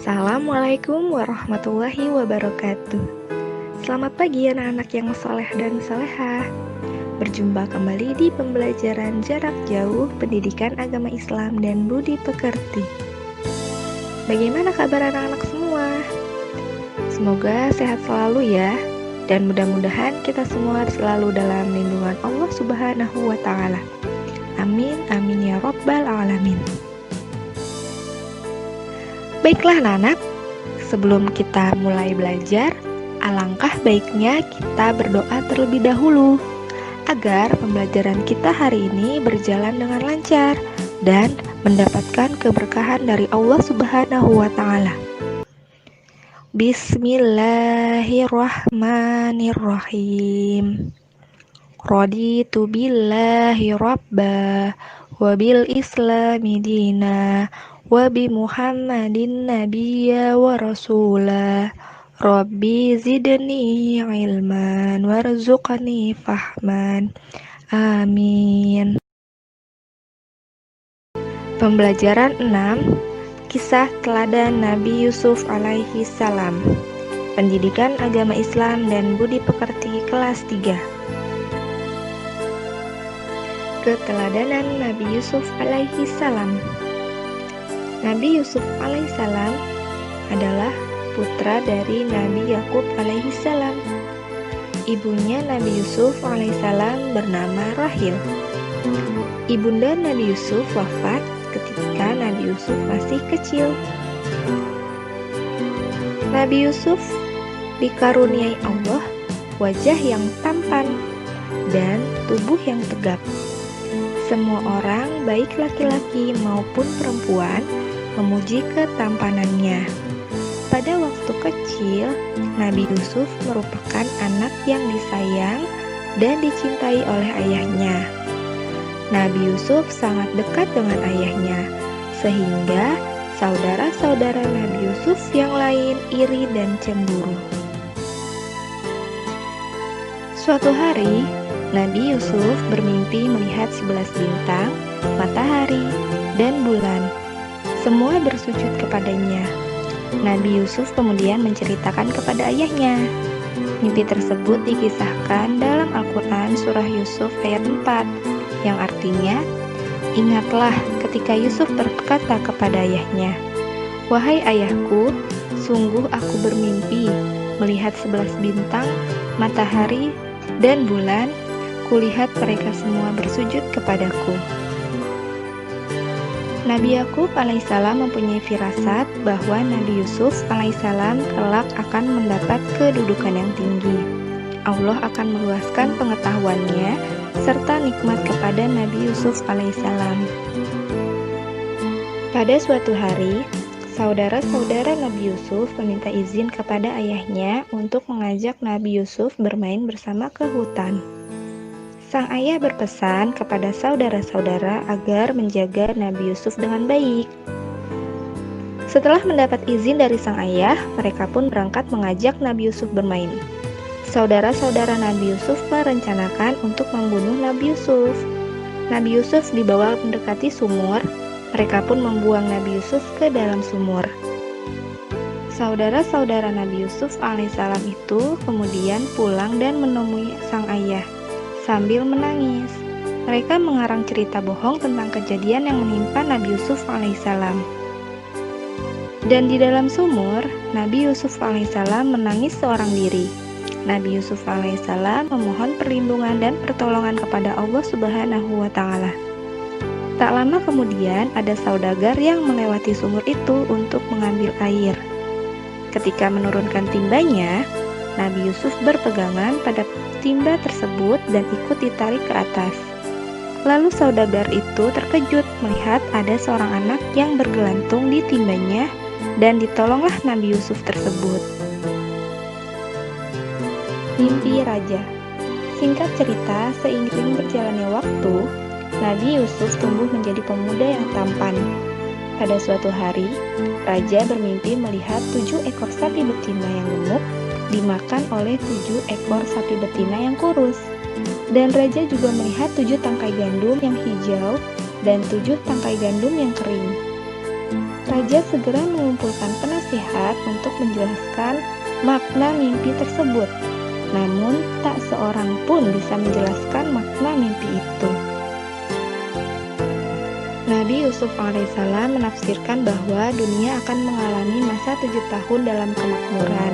Assalamualaikum warahmatullahi wabarakatuh. Selamat pagi anak-anak yang soleh dan solehah. Berjumpa kembali di pembelajaran jarak jauh pendidikan agama Islam dan budi pekerti. Bagaimana kabar anak-anak semua? Semoga sehat selalu ya. Dan mudah-mudahan kita semua selalu dalam lindungan Allah Subhanahu wa Ta'ala. Amin, amin ya Rabbal Alamin. Baiklah anak-anak, sebelum kita mulai belajar, alangkah baiknya kita berdoa terlebih dahulu agar pembelajaran kita hari ini berjalan dengan lancar dan mendapatkan keberkahan dari Allah Subhanahu wa Ta'ala. Bismillahirrahmanirrahim. Raditu billahi rabba wa bil islami dina wa bi Muhammadin nabiyya wa rasulah. Rabbi zidni ilman warzuqni fahman. Amin. Pembelajaran 6, Kisah Teladan Nabi Yusuf alaihi salam. Pendidikan Agama Islam dan Budi Pekerti kelas 3. Keteladanan Nabi Yusuf alaihi salam. Nabi Yusuf alaihi salam adalah putra dari Nabi Yakub alaihi salam. Ibunya Nabi Yusuf alaihi salam bernama Rahil. Ibunda Nabi Yusuf wafat ketika Nabi Yusuf masih kecil. Nabi Yusuf dikaruniai Allah wajah yang tampan dan tubuh yang tegap. Semua orang, baik laki-laki maupun perempuan, memuji ketampanannya. Pada waktu kecil, Nabi Yusuf merupakan anak yang disayang dan dicintai oleh ayahnya. Nabi Yusuf sangat dekat dengan ayahnya, sehingga saudara-saudara Nabi Yusuf yang lain iri dan cemburu. Suatu hari, Nabi Yusuf bermimpi melihat 11 bintang, matahari, dan bulan. Semua bersujud kepadanya. Nabi Yusuf kemudian menceritakan kepada ayahnya. Mimpi tersebut dikisahkan dalam Al-Quran Surah Yusuf ayat 4, yang artinya, ingatlah ketika Yusuf berkata kepada ayahnya, "Wahai ayahku, sungguh aku bermimpi melihat 11 bintang, matahari, dan bulan. Kulihat mereka semua bersujud kepadaku." Nabi Yakub alaihissalam mempunyai firasat bahwa Nabi Yusuf alaihissalam kelak akan mendapat kedudukan yang tinggi. Allah akan meluaskan pengetahuannya serta nikmat kepada Nabi Yusuf alaihissalam. Pada suatu hari, saudara-saudara Nabi Yusuf meminta izin kepada ayahnya untuk mengajak Nabi Yusuf bermain bersama ke hutan. Sang ayah berpesan kepada saudara-saudara agar menjaga Nabi Yusuf dengan baik. Setelah mendapat izin dari sang ayah, mereka pun berangkat mengajak Nabi Yusuf bermain. Saudara-saudara Nabi Yusuf merencanakan untuk membunuh Nabi Yusuf. Nabi Yusuf dibawa mendekati sumur, mereka pun membuang Nabi Yusuf ke dalam sumur. Saudara-saudara Nabi Yusuf alaihissalam itu kemudian pulang dan menemui sang ayah sambil menangis. Mereka mengarang cerita bohong tentang kejadian yang menimpa Nabi Yusuf alaihissalam. Dan di dalam sumur, Nabi Yusuf alaihissalam menangis seorang diri. Nabi Yusuf alaihissalam memohon perlindungan dan pertolongan kepada Allah Subhanahu wa Ta'ala. Tak lama kemudian ada saudagar yang melewati sumur itu untuk mengambil air. Ketika menurunkan timbanya, Nabi Yusuf berpegangan pada timba tersebut dan ikut ditarik ke atas. Lalu saudagar itu terkejut melihat ada seorang anak yang bergelantung di timbanya dan ditolonglah Nabi Yusuf tersebut. Mimpi Raja. Singkat cerita, seiring berjalannya waktu, Nabi Yusuf tumbuh menjadi pemuda yang tampan. Pada suatu hari, Raja bermimpi melihat 7 ekor sapi betina yang gemuk dimakan oleh 7 ekor sapi betina yang kurus. Dan Raja juga melihat 7 tangkai gandum yang hijau dan 7 tangkai gandum yang kering. Raja segera mengumpulkan penasihat untuk menjelaskan makna mimpi tersebut. Namun, tak seorang pun bisa menjelaskan makna mimpi itu. Nabi Yusuf alaihissalam menafsirkan bahwa dunia akan mengalami masa 7 tahun dalam kemakmuran.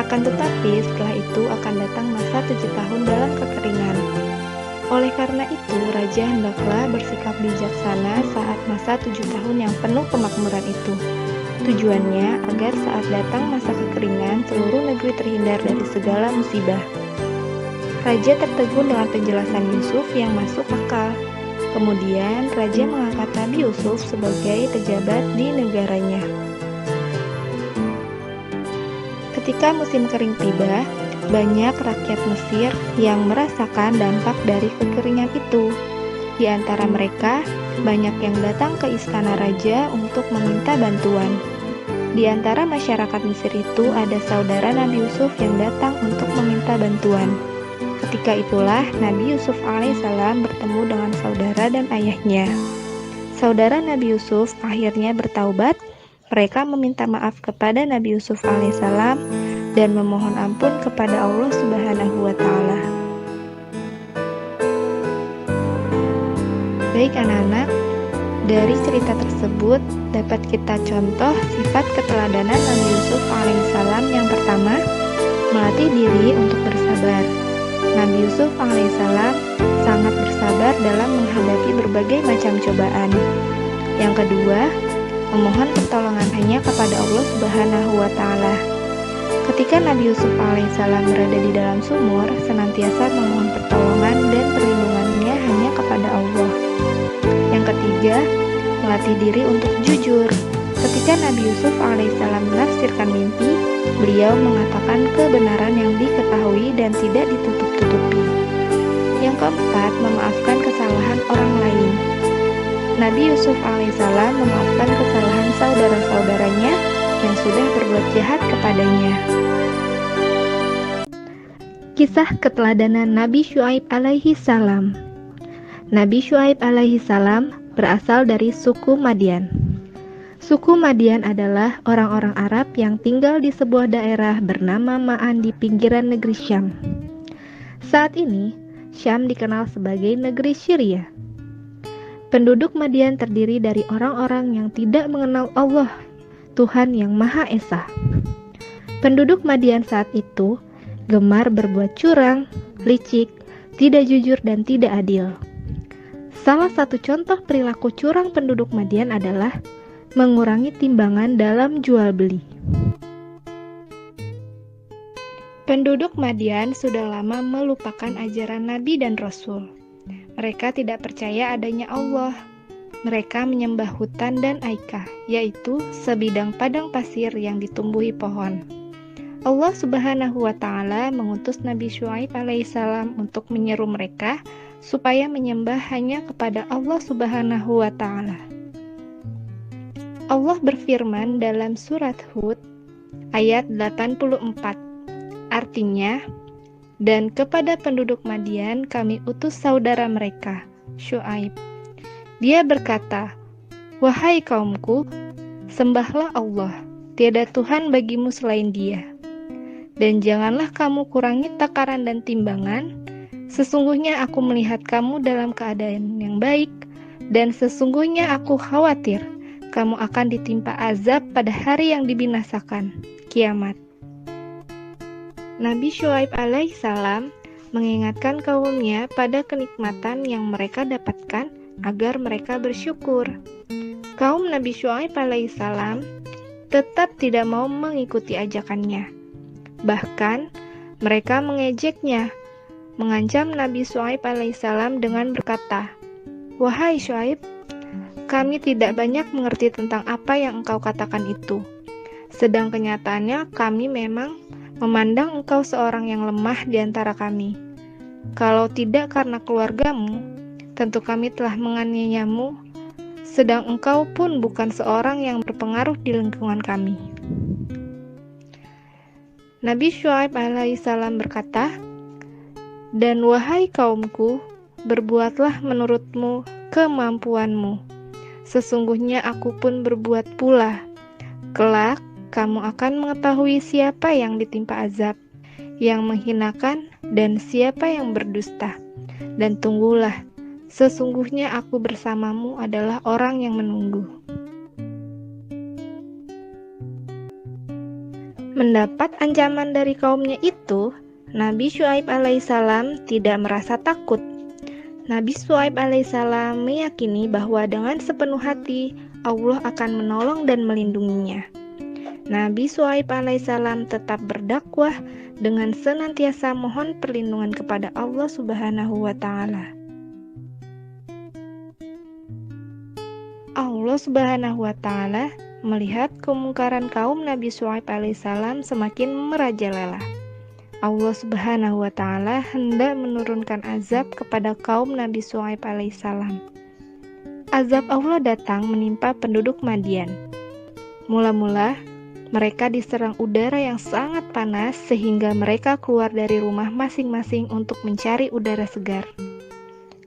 Akan tetapi setelah itu akan datang masa 7 tahun dalam kekeringan. Oleh karena itu, raja hendaklah bersikap bijaksana saat masa 7 tahun yang penuh kemakmuran itu. Tujuannya agar saat datang masa kekeringan, seluruh negeri terhindar dari segala musibah. Raja tertegun dengan penjelasan Yusuf yang masuk akal. Kemudian, raja mengangkat Nabi Yusuf sebagai pejabat di negaranya. Ketika musim kering tiba, banyak rakyat Mesir yang merasakan dampak dari kekeringan itu. Di antara mereka, banyak yang datang ke istana raja untuk meminta bantuan. Di antara masyarakat Mesir itu ada saudara Nabi Yusuf yang datang untuk meminta bantuan. Ketika itulah Nabi Yusuf alaihissalam bertemu dengan saudara dan ayahnya. Saudara Nabi Yusuf akhirnya bertaubat. Mereka meminta maaf kepada Nabi Yusuf alaihissalam dan memohon ampun kepada Allah Subhanahu wa Ta'ala. Baik anak-anak, dari cerita tersebut dapat kita contoh sifat keteladanan Nabi Yusuf alaihissalam. Yang pertama, melatih diri untuk bersabar. Nabi Yusuf alaihissalam sangat bersabar dalam menghadapi berbagai macam cobaan. Yang kedua, memohon pertolongan hanya kepada Allah Subhanahu wa Ta'ala. Ketika Nabi Yusuf alaihissalam berada di dalam sumur, senantiasa memohon pertolongan dan perlindungannya hanya kepada Allah. Yang ketiga, melatih diri untuk jujur. Ketika Nabi Yusuf alaihissalam menafsirkan mimpi, beliau mengatakan kebenaran yang diketahui dan tidak ditutup-tutupi. Yang keempat, memaafkan kesalahan orang lain. Nabi Yusuf alaihissalam memaafkan kesalahan saudara-saudaranya yang sudah berbuat jahat kepadanya. Kisah keteladanan Nabi Syuaib alaihi salam. Nabi Syuaib alaihi salam berasal dari suku Madian. Suku Madian adalah orang-orang Arab yang tinggal di sebuah daerah bernama Ma'an di pinggiran negeri Syam. Saat ini, Syam dikenal sebagai negeri Syria. Penduduk Madian terdiri dari orang-orang yang tidak mengenal Allah, Tuhan yang Maha Esa. Penduduk Madian saat itu gemar berbuat curang, licik, tidak jujur dan tidak adil. Salah satu contoh perilaku curang penduduk Madian adalah mengurangi timbangan dalam jual beli. Penduduk Madian sudah lama melupakan ajaran Nabi dan Rasul. Mereka tidak percaya adanya Allah. Mereka menyembah hutan dan aikah, yaitu sebidang padang pasir yang ditumbuhi pohon. Allah Subhanahu wa Ta'ala mengutus Nabi Syuaib alaihissalam untuk menyeru mereka supaya menyembah hanya kepada Allah Subhanahu wa Ta'ala. Allah berfirman dalam surat Hud ayat 84, artinya, dan kepada penduduk Madian kami utus saudara mereka, Syuaib. Dia berkata, "Wahai kaumku, sembahlah Allah, tiada Tuhan bagimu selain Dia. Dan janganlah kamu kurangi takaran dan timbangan, sesungguhnya aku melihat kamu dalam keadaan yang baik, dan sesungguhnya aku khawatir kamu akan ditimpa azab pada hari yang dibinasakan, kiamat." Nabi Syuaib alaihissalam mengingatkan kaumnya pada kenikmatan yang mereka dapatkan agar mereka bersyukur. Kaum Nabi Syuaib alaihissalam tetap tidak mau mengikuti ajakannya. Bahkan mereka mengejeknya, mengancam Nabi Syuaib alaihissalam dengan berkata, "Wahai Syuaib, kami tidak banyak mengerti tentang apa yang engkau katakan itu. Sedang kenyataannya kami memang memandang engkau seorang yang lemah di antara kami. Kalau tidak karena keluargamu, tentu kami telah menganiayamu, sedang engkau pun bukan seorang yang berpengaruh di lingkungan kami." Nabi Syuaib alaihissalam berkata, "Dan wahai kaumku, berbuatlah menurutmu kemampuanmu. Sesungguhnya aku pun berbuat pula. Kelak, kamu akan mengetahui siapa yang ditimpa azab, yang menghinakan, dan siapa yang berdusta. Dan tunggulah, sesungguhnya aku bersamamu adalah orang yang menunggu. Mendapat ancaman dari kaumnya itu, Nabi Syuaib alaihissalam tidak merasa takut. Nabi Syuaib alaihissalam meyakini bahwa dengan sepenuh hati Allah akan menolong dan melindunginya. Nabi Syuaib alaihissalam tetap berdakwah dengan senantiasa mohon perlindungan kepada Allah Subhanahu wa Ta'ala. Allah Subhanahu wa Ta'ala melihat kemungkaran kaum Nabi Syuaib alaihissalam semakin merajalela. Allah Subhanahu wa Ta'ala hendak menurunkan azab kepada kaum Nabi Syuaib alaihissalam. Azab Allah datang menimpa penduduk Madian. Mula-mula mereka diserang udara yang sangat panas sehingga mereka keluar dari rumah masing-masing untuk mencari udara segar.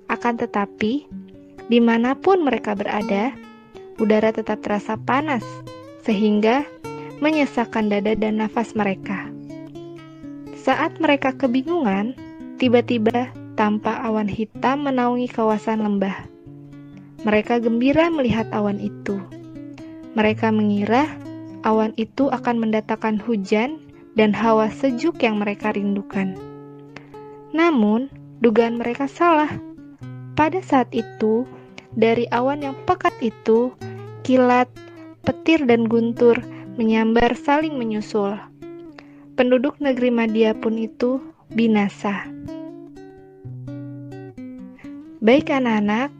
Akan tetapi, dimanapun mereka berada, udara tetap terasa panas, sehingga menyesakkan dada dan nafas mereka. Saat mereka kebingungan, tiba-tiba tampak awan hitam menaungi kawasan lembah. Mereka gembira melihat awan itu. Mereka mengira awan itu akan mendatangkan hujan dan hawa sejuk yang mereka rindukan. Namun, dugaan mereka salah. Pada saat itu, dari awan yang pekat itu, kilat, petir, dan guntur menyambar saling menyusul. Penduduk negeri Madia pun itu binasa. Baik anak-anak,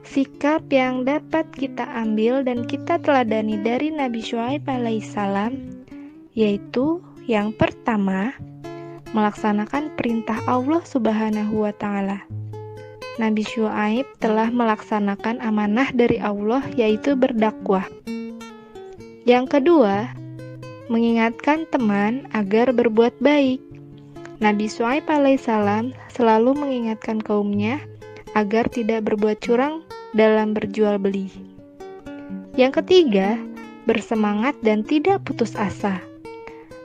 sikap yang dapat kita ambil dan kita teladani dari Nabi Syuaib alaihissalam yaitu yang pertama, melaksanakan perintah Allah Subhanahu wa Ta'ala. Nabi Syuaib telah melaksanakan amanah dari Allah yaitu berdakwah. Yang kedua, mengingatkan teman agar berbuat baik. Nabi Syuaib alaihissalam selalu mengingatkan kaumnya agar tidak berbuat curang dalam berjual beli. Yang ketiga, bersemangat dan tidak putus asa.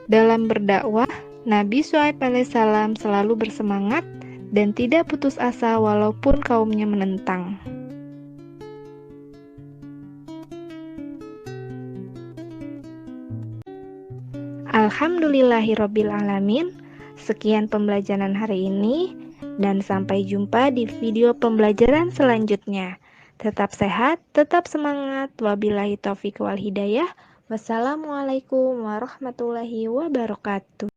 Dalam berdakwah, Nabi Syuaib alaihissalam selalu bersemangat dan tidak putus asa walaupun kaumnya menentang. Alhamdulillahirabbil alamin. Sekian pembelajaran hari ini dan sampai jumpa di video pembelajaran selanjutnya. Tetap sehat, tetap semangat. Wabillahi taufiq wal hidayah. Wassalamualaikum warahmatullahi wabarakatuh.